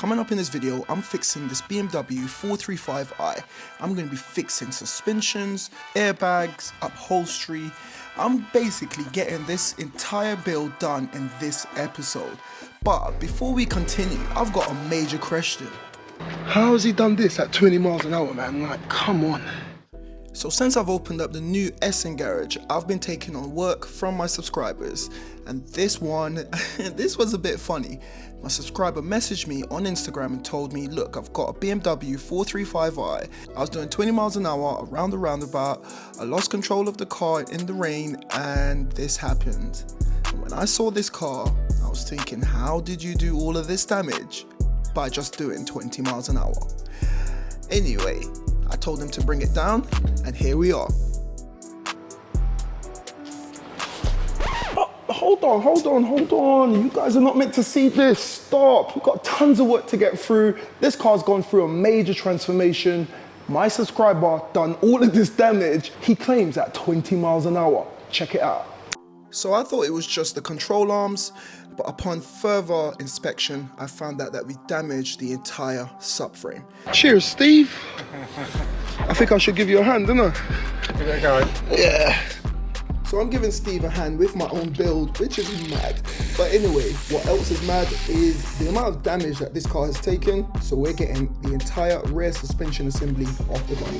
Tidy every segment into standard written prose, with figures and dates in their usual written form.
Coming up in this video, I'm fixing this BMW 435i. I'm going to be fixing suspensions, airbags, upholstery. I'm basically getting this entire build done in this episode. But before we continue, I've got a major question. How has he done this at 20 miles an hour, man? Like, come on. So since I've opened up the new SALVAGE garage, I've been taking on work from my subscribers, and this one, this was a bit funny. My subscriber messaged me on Instagram and told me, look, I've got a BMW 435i. I was doing 20 miles an hour around the roundabout. I lost control of the car in the rain and this happened. And when I saw this car, I was thinking, how did you do all of this damage by just doing 20 miles an hour? Anyway, I told him to bring it down, and here we are. Oh, hold on. You guys are not meant to see this. Stop. We've got tons of work to get through. This car's gone through a major transformation. My subscriber done all of this damage. He claims at 20 miles an hour. Check it out. So I thought it was just the control arms, but upon further inspection, I found out that we damaged the entire subframe. Cheers, Steve. I think I should give you a hand, didn't I? Give it a go. Yeah. So I'm giving Steve a hand with my own build, which is mad. But anyway, what else is mad is the amount of damage that this car has taken. So we're getting the entire rear suspension assembly off the car.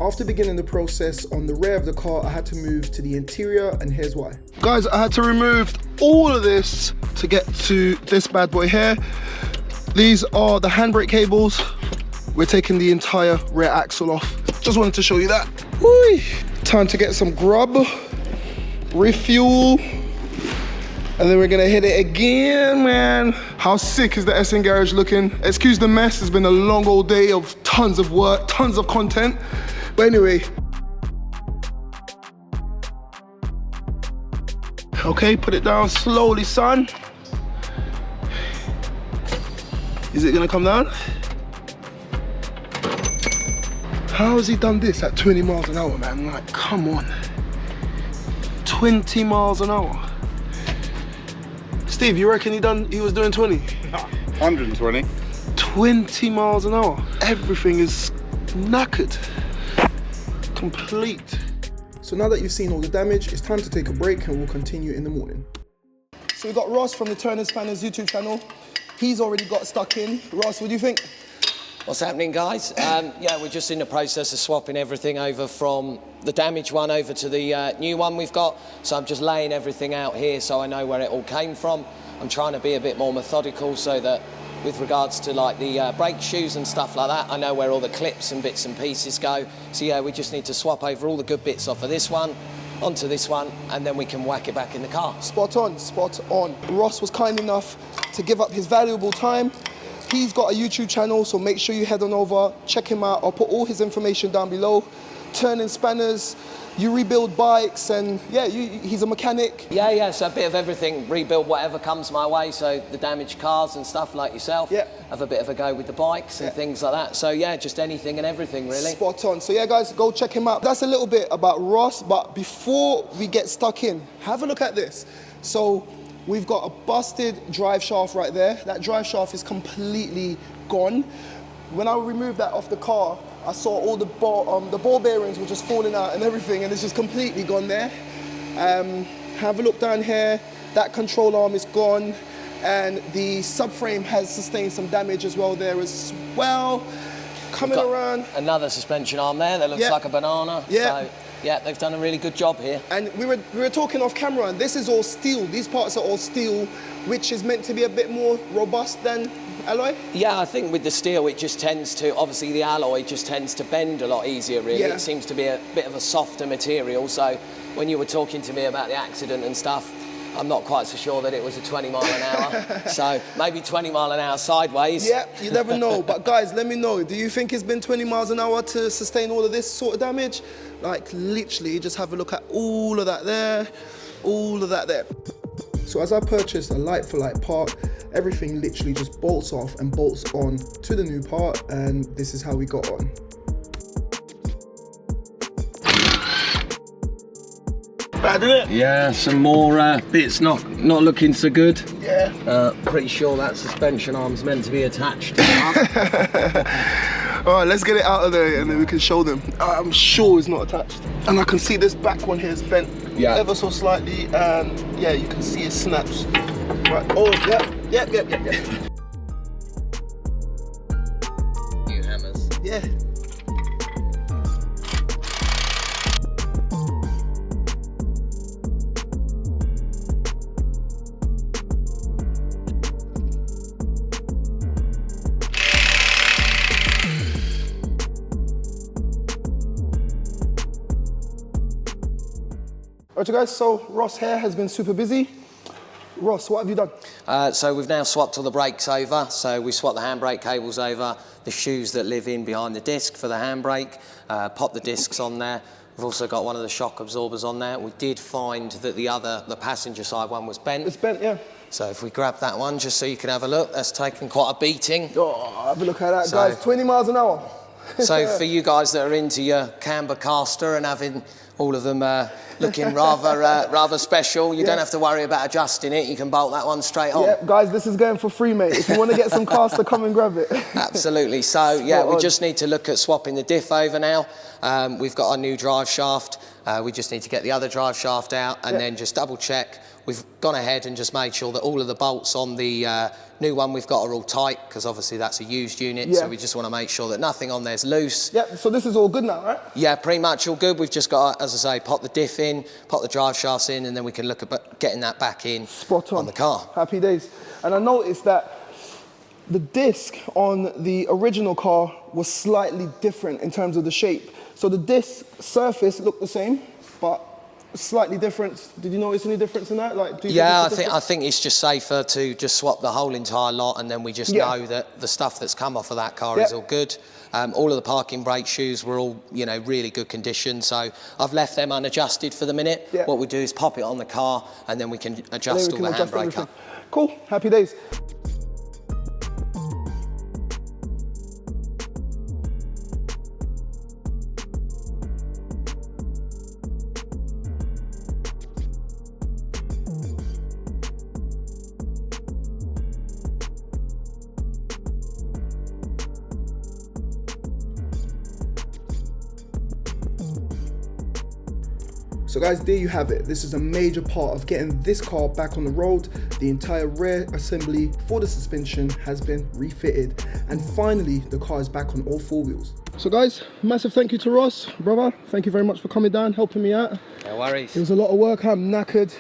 After beginning the process on the rear of the car, I had to move to the interior, and here's why. Guys, I had to remove all of this to get to this bad boy here. These are the handbrake cables. We're taking the entire rear axle off. Just wanted to show you that. Whee! Time to get some grub, refuel, and then we're gonna hit it again, man. How sick is the SN garage looking? Excuse the mess, it's been a long old day of tons of work, tons of content. But anyway. Okay, put it down slowly, son. Is it gonna come down? How has he done this at 20 miles an hour, man? Like, come on. 20 miles an hour. Steve, you reckon he was doing 20? 120. 20 miles an hour. Everything is knackered. Complete. So now that you've seen all the damage, it's time to take a break and we'll continue in the morning. So we've got Ross from the Turner Spanners YouTube channel. He's already got stuck in. Ross, what do you think? What's happening, guys? Yeah, we're just in the process of swapping everything over from the damaged one over to the new one we've got. So I'm just laying everything out here so I know where it all came from. I'm trying to be a bit more methodical so that with regards to like the brake shoes and stuff like that, I know where all the clips and bits and pieces go. So yeah, we just need to swap over all the good bits off of this one onto this one, and then we can whack it back in the car. Spot on, spot on. Ross was kind enough to give up his valuable time. He's got a YouTube channel, so make sure you head on over, check him out. I'll put all his information down below. Turning Spanners, you rebuild bikes, and yeah, he's a mechanic. Yeah, so a bit of everything, rebuild whatever comes my way, so the damaged cars and stuff like yourself, yeah. Have a bit of a go with the bikes and things like that. So yeah, just anything and everything really. Spot on. So yeah, guys, go check him out. That's a little bit about Ross, but before we get stuck in, have a look at this. So we've got a busted drive shaft right there. That drive shaft is completely gone. When I removed that off the car, I saw all the ball bearings were just falling out and everything, and it's just completely gone there. Have a look down here. That control arm is gone, and the subframe has sustained some damage as well there as well. Coming around. Another suspension arm there that looks like a banana. Yeah. So, yeah, they've done a really good job here. And we were talking off camera, and this is all steel. These parts are all steel, which is meant to be a bit more robust than alloy? Yeah, I think with the steel, it just tends to, obviously the alloy just tends to bend a lot easier, really. Yeah. It seems to be a bit of a softer material. So when you were talking to me about the accident and stuff, I'm not quite so sure that it was a 20 mile an hour. So maybe 20 mile an hour sideways. Yeah, you never know. But guys, let me know. Do you think it's been 20 miles an hour to sustain all of this sort of damage? Like literally, just have a look at all of that there, all of that there. So as I purchased a light for light part, everything literally just bolts off and bolts on to the new part, and this is how we got on. Bad, isn't it? Yeah, some more bits not looking so good. Yeah. Pretty sure that suspension arm's meant to be attached. All right, let's get it out of there and then we can show them. I'm sure it's not attached. And I can see this back one here is bent ever so slightly, and yeah, you can see it snaps. Right, oh, yep. New hammers. Yeah. Alright, guys, so Ross here has been super busy. Ross, what have you done? So we've now swapped all the brakes over. So we swapped the handbrake cables over, the shoes that live in behind the disc for the handbrake, popped the discs on there. We've also got one of the shock absorbers on there. We did find that the passenger side one was bent. It's bent, yeah. So if we grab that one, just so you can have a look, that's taken quite a beating. Oh, have a look at that, guys. 20 miles an hour. So for you guys that are into your camber caster and having all of them looking rather special, you don't have to worry about adjusting it. You can bolt that one straight on. Yeah, guys, this is going for free, mate. If you want to get some caster, come and grab it. Absolutely. So yeah, we just need to look at swapping the diff over now. We've got our new drive shaft. We just need to get the other drive shaft out and then just double check. We've gone ahead and just made sure that all of the bolts on the new one we've got are all tight, because obviously that's a used unit, so we just want to make sure that nothing on there's loose. Yeah, so this is all good now, right? Yeah, pretty much all good. We've just got, as I say, pop the diff in, pop the drive shafts in, and then we can look at getting that back in. Spot on the car. Happy days. And I noticed that the disc on the original car was slightly different in terms of the shape. So the disc surface looked the same, but slightly different. Did you notice any difference in that? Like, I think it's just safer to just swap the whole entire lot, and then we just know that the stuff that's come off of that car is all good. All of the parking brake shoes were all, really good condition. So I've left them unadjusted for the minute. Yeah. What we do is pop it on the car, and then we can adjust all the handbrake up. Cool. Happy days. So guys, there you have it. This is a major part of getting this car back on the road. The entire rear assembly for the suspension has been refitted, and finally the car is back on all four wheels. So guys, massive thank you to Ross, brother. Thank you very much for coming down, helping me out. No worries. It was a lot of work. I'm knackered.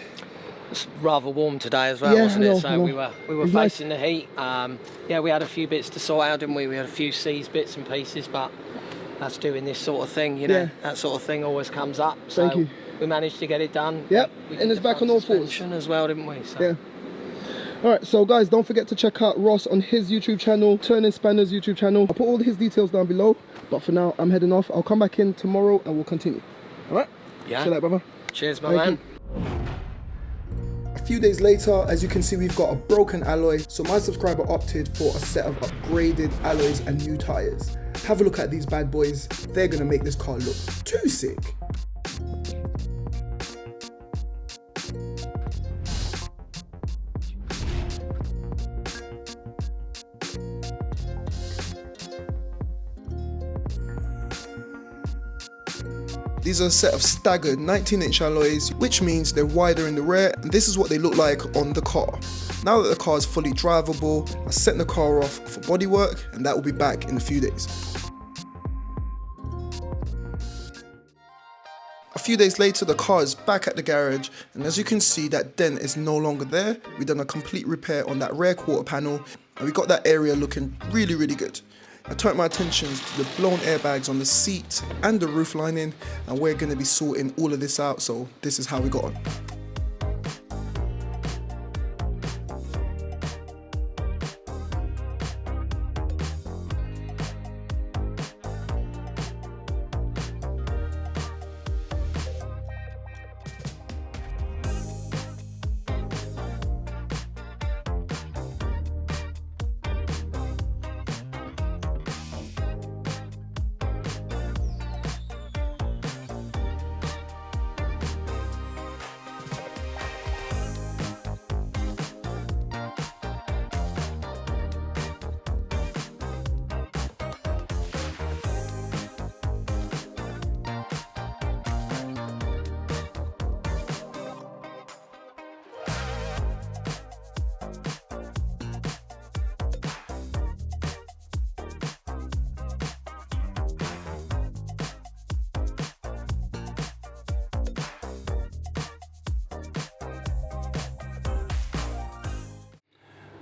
It's rather warm today as well, wasn't it? So we were facing the heat. Yeah, we had a few bits to sort out, didn't we? We had a few seized bits and pieces, but that's doing this sort of thing, that sort of thing always comes up. So thank you. We managed to get it done. Yep, and it's back on all fours as well, didn't we? So. Yeah. All right, so guys, don't forget to check out Ross on his YouTube channel, Turning Spanners YouTube channel. I'll put all his details down below, but for now, I'm heading off. I'll come back in tomorrow and we'll continue. All right? Yeah. See you later, brother. Cheers, my man. A few days later, as you can see, we've got a broken alloy, so my subscriber opted for a set of upgraded alloys and new tires. Have a look at these bad boys. They're gonna make this car look too sick. These are a set of staggered 19-inch alloys, which means they're wider in the rear, and this is what they look like on the car. Now that the car is fully drivable, I sent the car off for bodywork, and that will be back in a few days. A few days later, the car is back at the garage, and as you can see, that dent is no longer there. We've done a complete repair on that rear quarter panel, and we got that area looking really, really good. I turned my attention to the blown airbags on the seat and the roof lining, and we're going to be sorting all of this out, so this is how we got on.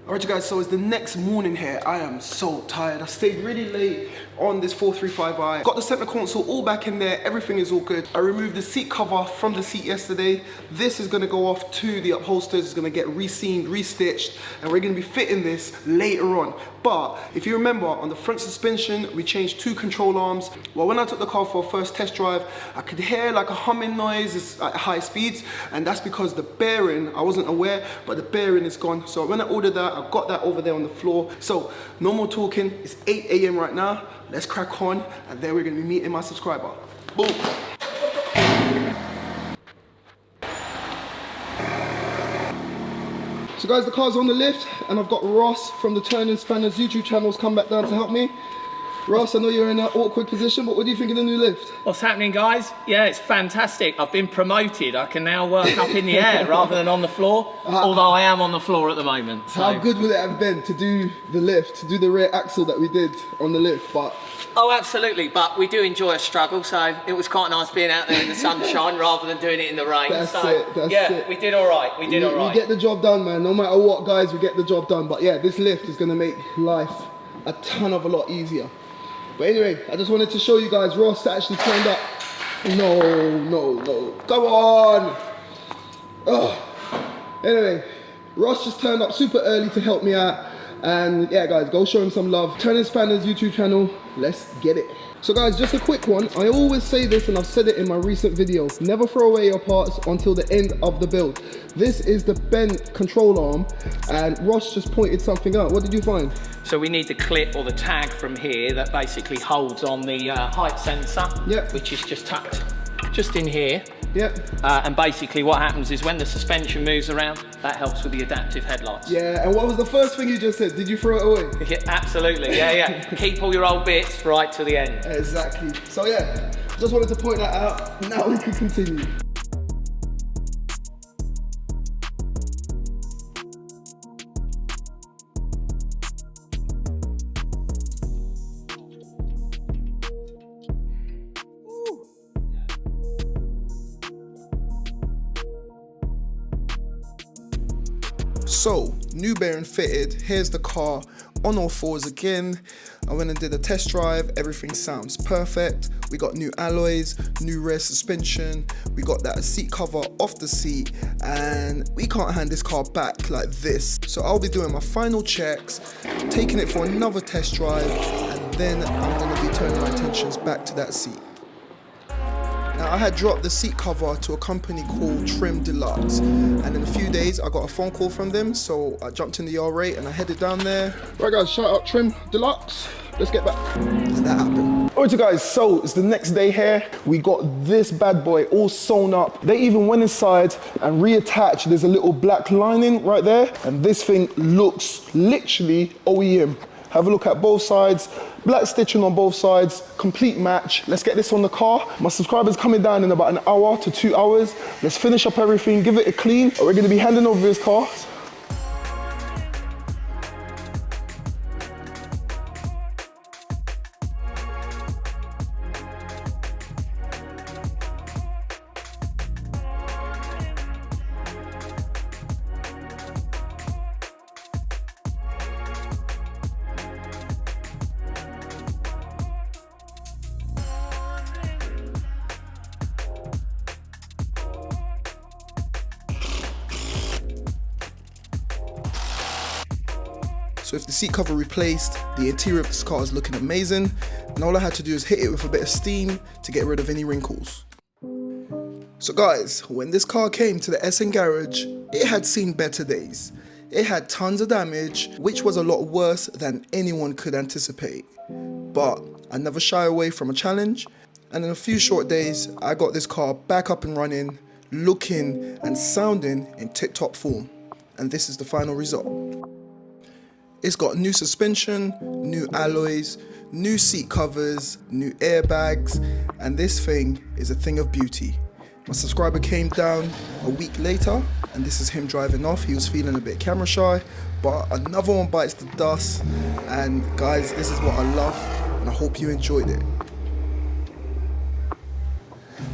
Alright you guys, so it's the next morning here. I am so tired. I stayed really late on this 435i. Got the center console all back in there, everything is all good. I removed the seat cover from the seat yesterday. This is gonna go off to the upholsters, it's gonna get re-seamed, re-stitched, and we're gonna be fitting this later on. But if you remember, on the front suspension, we changed 2 control arms. Well, when I took the car for a first test drive, I could hear like a humming noise at high speeds, and that's because the bearing, I wasn't aware, but the bearing is gone. So when I ordered that, I've got that over there on the floor. So no more talking, it's 8 a.m. right now. Let's crack on, and then we're gonna be meeting my subscriber. Boom. So guys, the car's on the lift, and I've got Ross from the Turning Spanners YouTube channels come back down to help me. Ross, I know you're in an awkward position, but what do you think of the new lift? What's happening, guys? Yeah, it's fantastic. I've been promoted. I can now work up in the air rather than on the floor, although I am on the floor at the moment. So. How good would it have been to do the lift, to do the rear axle that we did on the lift? But oh, absolutely, but we do enjoy a struggle, so it was quite nice being out there in the sunshine rather than doing it in the rain. That's so, it, that's yeah, it. we did all right, we get the job done, man. No matter what, guys, we get the job done. But yeah, this lift is gonna make life a lot easier. But anyway, I just wanted to show you guys, Ross actually turned up. No, come on. Oh. Anyway, Ross just turned up super early to help me out. And yeah, guys, go show him some love. Turning Spanners YouTube channel, let's get it. So guys, just a quick one. I always say this, and I've said it in my recent video, never throw away your parts until the end of the build. This is the bent control arm, and Ross just pointed something out. What did you find? So we need the clip or the tag from here that basically holds on the height sensor, yep, which is just tucked just in here. Yep. And basically what happens is when the suspension moves around, that helps with the adaptive headlights. Yeah, and what was the first thing you just said? Did you throw it away? Yeah, absolutely, yeah. Keep all your old bits right to the end. Exactly. So yeah, just wanted to point that out. Now we can continue. So, new bearing fitted, here's the car on all fours again. I went and did a test drive, everything sounds perfect. We got new alloys, new rear suspension, we got that seat cover off the seat, and we can't hand this car back like this. So I'll be doing my final checks, taking it for another test drive, and then I'm gonna be turning my attentions back to that seat. Now I had dropped the seat cover to a company called Trim Deluxe, and in a few days I got a phone call from them, so I jumped in the R8 and I headed down there. Right guys, shout out Trim Deluxe. Let's get back. And that happened. Alright you guys, so it's the next day here. We got this bad boy all sewn up. They even went inside and reattached. There's a little black lining right there, and this thing looks literally OEM. Have a look at both sides. Black stitching on both sides, complete match. Let's get this on the car. My subscriber's coming down in about an hour to 2 hours. Let's finish up everything, give it a clean. We're gonna be handing over his car. So if the seat cover replaced, the interior of this car is looking amazing, and all I had to do is hit it with a bit of steam to get rid of any wrinkles. So guys, when this car came to the SN garage, it had seen better days. It had tons of damage, which was a lot worse than anyone could anticipate. But I never shy away from a challenge, and in a few short days, I got this car back up and running, looking and sounding in tip-top form. And this is the final result. It's got new suspension, new alloys, new seat covers, new airbags, and this thing is a thing of beauty. My subscriber came down a week later, and this is him driving off. He was feeling a bit camera shy, but another one bites the dust. And guys, this is what I love, and I hope you enjoyed it.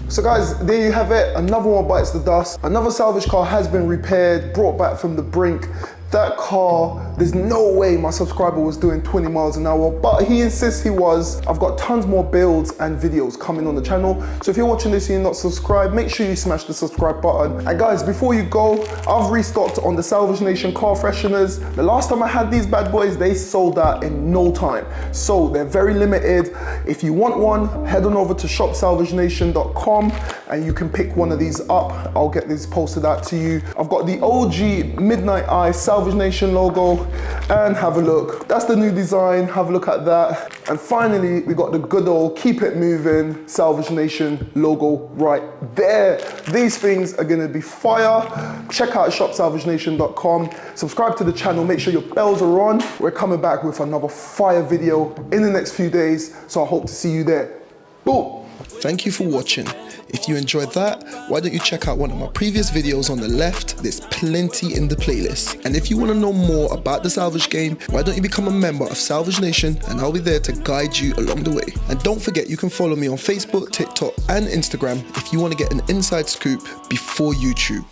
So guys, there you have it. Another one bites the dust. Another salvage car has been repaired, brought back from the brink. That car, there's no way my subscriber was doing 20 miles an hour, but he insists he was. I've got tons more builds and videos coming on the channel. So if you're watching this and you're not subscribed, make sure you smash the subscribe button. And guys, before you go, I've restocked on the Salvage Nation car fresheners. The last time I had these bad boys, they sold out in no time. So they're very limited. If you want one, head on over to shopsalvagenation.com and you can pick one of these up. I'll get these posted out to you. I've got the OG Midnight Eye Salvage Nation logo, and have a look. That's the new design, have a look at that. And finally, we got the good old Keep It Moving Salvage Nation logo right there. These things are gonna be fire. Check out shopsalvagenation.com. Subscribe to the channel, make sure your bells are on. We're coming back with another fire video in the next few days, so I hope to see you there. Boom. Thank you for watching. If you enjoyed that, why don't you check out one of my previous videos on the left? There's plenty in the playlist. And if you want to know more about the salvage game, why don't you become a member of Salvage Nation, and I'll be there to guide you along the way. And don't forget, you can follow me on Facebook, TikTok and Instagram if you want to get an inside scoop before YouTube.